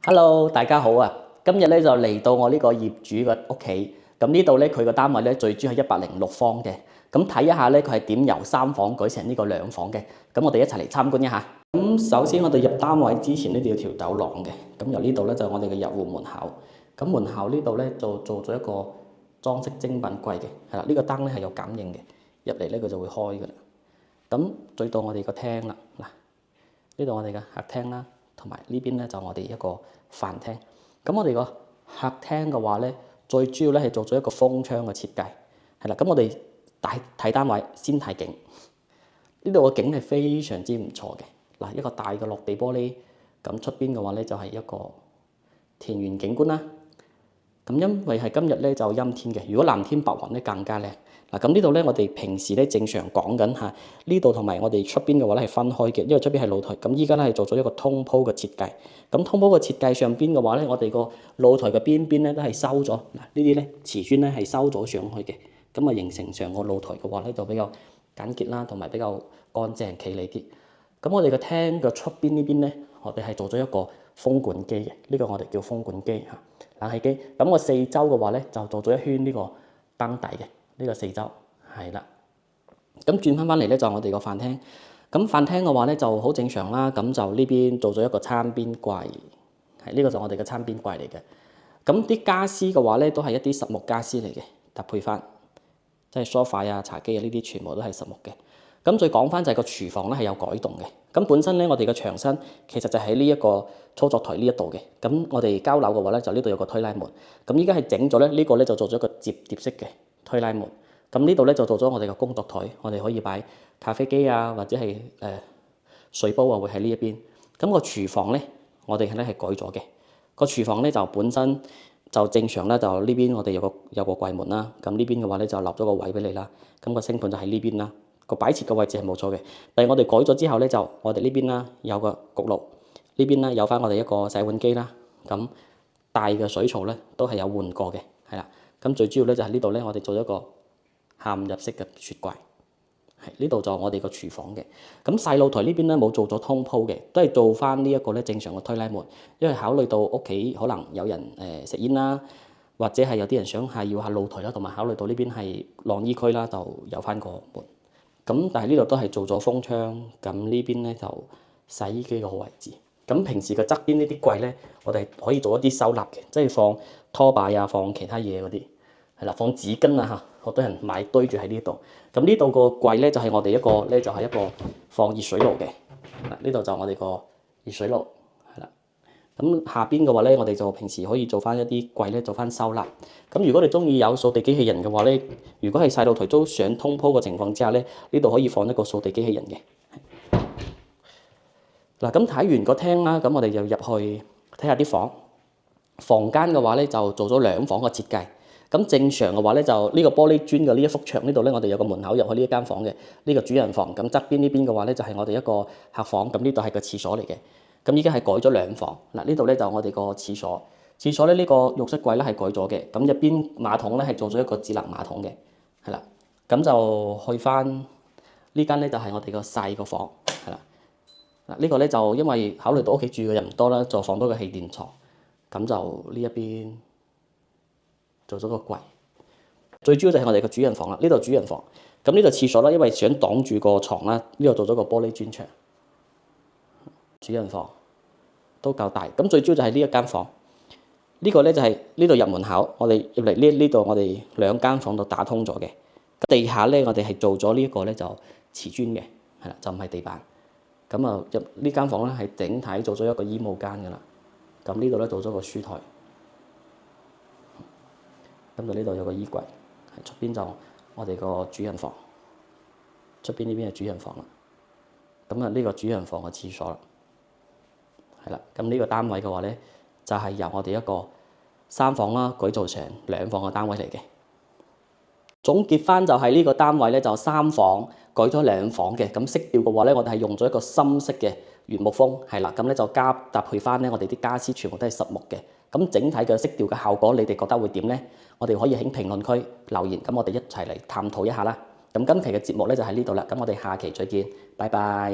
Hello，大家好啊！今日咧就嚟到我呢個業主嘅屋企，咁呢度咧佢個單位咧最主要係106方嘅，咁睇一下咧佢係點由3房改成呢個2房嘅，咁我哋一齊嚟參觀一下。咁首先我哋入單位之前呢度有條走廊嘅，咁由呢度咧就我哋嘅入戶門口，咁門口呢度咧就做咗一個裝飾精品櫃嘅，係啦，呢個燈咧係有感應嘅，入嚟咧佢就會開㗎啦。咁再到我哋個廳啦，嗱，呢度我哋嘅客廳啦。同埋呢邊咧就我哋一個飯廳，咁我哋個客廳嘅話咧，最主要咧係做咗一個風窗嘅設計，係啦。咁我哋睇單位先睇景，呢度嘅景係非常之唔錯嘅。嗱，一個大嘅落地玻璃，咁出邊嘅話咧就係一個田園景觀啦。咁因為係今日咧就陰天嘅，如果藍天白雲咧更加靚。嗱，咁呢度咧我哋平時咧正常講緊嚇，呢度同埋我哋出邊嘅話咧係分開嘅，因為出邊係露台。咁依家咧係做咗一個通鋪嘅設計。咁通鋪嘅設計上邊嘅話咧，我哋個露台嘅邊邊咧都係收咗。嗱，呢啲咧瓷磚咧係收咗上去嘅，咁啊形成上個露台嘅話咧就比較簡潔啦，同埋比較乾淨企理啲。咁我哋嘅廳嘅出邊呢邊咧，我哋係做咗一個風管機嘅，呢個我哋叫風管機嚇，冷氣機。咁我四周嘅話咧就做咗一圈呢個燈底嘅，呢個四周係啦。咁轉翻嚟咧就我哋個飯廳。咁飯廳嘅話咧就好正常啦。咁就呢邊做咗一個餐邊櫃，係呢個就我哋嘅餐邊櫃嚟嘅。咁啲家私嘅話咧都係一啲實木家私嚟嘅，搭配翻即係梳化啊、茶几啊呢啲全部都係實木嘅。咁再講翻就係個廚房咧係有改動嘅。咁本身咧我哋嘅牆身其實就喺呢一個操作台呢一度嘅。咁我哋交樓嘅話咧就呢度有個推拉門。咁依家係整咗咧呢個咧就做咗一個摺疊式嘅推拉門。咁呢度咧就做咗我哋嘅工作台，我哋可以擺咖啡機啊，或者係水煲啊，會喺呢一邊。咁個廚房咧，我哋咧係改咗嘅。個廚房咧就本身就正常咧，就呢邊我哋有個櫃門啦。咁呢邊嘅話咧就立咗個位俾你啦。咁個星盆就喺呢邊啦。個擺設嘅位置係冇錯嘅，但係我哋改咗之後咧，就我哋呢邊啦有個焗爐，呢邊啦有翻我哋一個洗碗機啦。咁大嘅水槽咧都係有換過嘅，係啦。咁最主要咧就係呢度咧，我哋做咗一個嵌入式嘅雪櫃，係呢度就我哋個廚房嘅。咁細露台呢邊咧冇做咗通鋪嘅，都係做翻呢一個咧正常嘅推拉門，因為考慮到屋企可能有人食煙啦，或者係有啲人想係要下露台啦，同埋考慮到呢邊係晾衣區啦，就有翻個門。咁但係呢度都係做咗風窗，咁呢邊咧就洗衣機個位置。咁平時嘅側邊呢啲櫃咧，我哋可以做一啲收納嘅，即係放拖把啊，放其他嘢嗰啲，係啦，放紙巾啊嚇，好多人買堆住喺呢度。咁呢度個櫃咧就係我哋一個咧就係一個放熱水爐嘅，嗱呢度就我哋個熱水爐係啦。咁下邊嘅話咧，我哋就平時可以做翻一啲櫃咧，做翻收納。咁如果你中意有掃地機器人嘅話咧，如果係細露台都想通鋪嘅情況之下咧，呢度可以放一個掃地機器人嘅。嗱，咁睇完個廳啦，咁我哋就入去睇下啲房。房間嘅話咧就做咗2房嘅設計。咁正常嘅話咧就呢個玻璃磚嘅呢一幅牆呢度咧，我哋有個門口入去呢一間房嘅，呢個主人房。咁側邊呢邊嘅話咧就係我哋一個客房，咁呢度係個廁所嚟嘅。咁依家係改咗2房，嗱呢度咧就我哋個廁所，廁所咧呢個浴室櫃咧係改咗嘅，咁入邊馬桶咧係做咗一個智能馬桶嘅，係啦，咁就去翻呢間咧就係我哋個細個房，係啦，嗱呢個咧就因為考慮到屋企住嘅人唔多啦，就放多個氣墊床，咁就呢一邊做咗個櫃，最主要就係我哋個主人房啦，呢度主人房，咁呢度廁所啦，因為想擋住個床啦，呢度做咗個玻璃磚牆。主人房都夠大，咁最主要就係呢一間房，呢個咧就係呢度入門口，我哋入嚟呢度我哋2間房都打通咗嘅。地下咧我哋係做咗呢一個咧就瓷磚嘅，係啦，就唔係地板。咁啊入呢間房咧係整體做咗一個衣帽間噶啦，咁呢度咧做咗個書台，咁就呢度有個衣櫃，係出邊就我哋個主人房，出邊呢邊係主人房啦。咁啊呢個主人房嘅廁所啦。係啦，咁呢個單位嘅話咧，就係由我哋一個3房啦改造成2房嘅單位嚟嘅。總結翻就係呢個單位咧就3房改咗2房嘅，咁色調嘅話咧，我哋係用咗一個深色嘅原木風，係啦，咁咧就搭配翻咧我哋啲家私全部都係實木嘅。咁整體嘅色調嘅效果，你哋覺得會點咧？我哋可以喺評論區留言，咁我哋一齊嚟探討一下啦。咁今期嘅節目咧就喺呢度啦，咁我哋下期再見，拜拜。